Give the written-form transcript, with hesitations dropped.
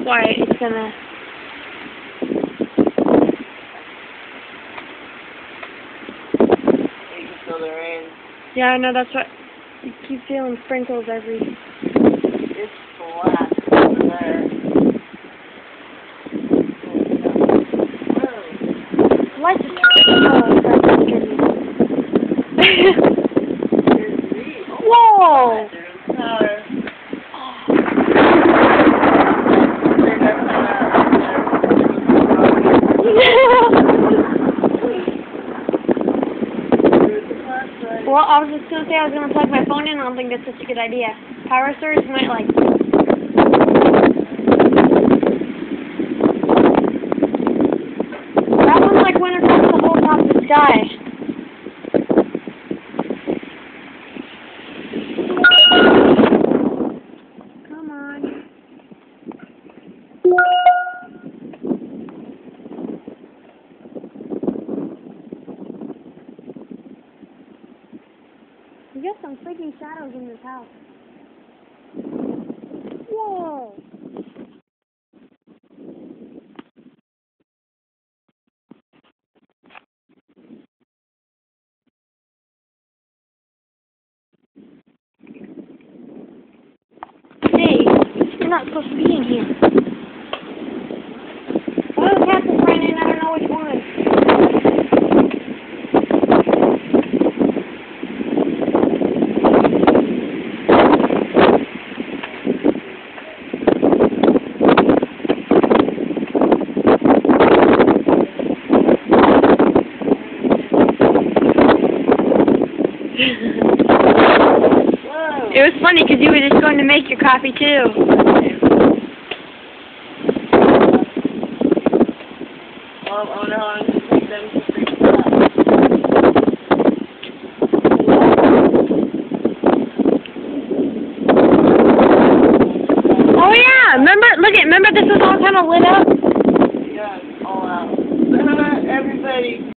why it's gonna... You can feel the rain. Yeah, I know, that's what... You keep feeling sprinkles every... It's black over there. Lights are... Whoa! Well, I was just gonna say I was gonna plug my phone in. I don't think that's such a good idea. Power surge might like... That one like went across the whole top of the sky. Come on. We got some freaking shadows in this house. Whoa! Hey, you're not supposed to be in here. One of the cats is running in, I don't know which one. It was funny because you were just going to make your coffee too. Oh no, I'm going to take them to freak out. Oh yeah, remember this was all kind of lit up? Yeah, it's all out. Everybody.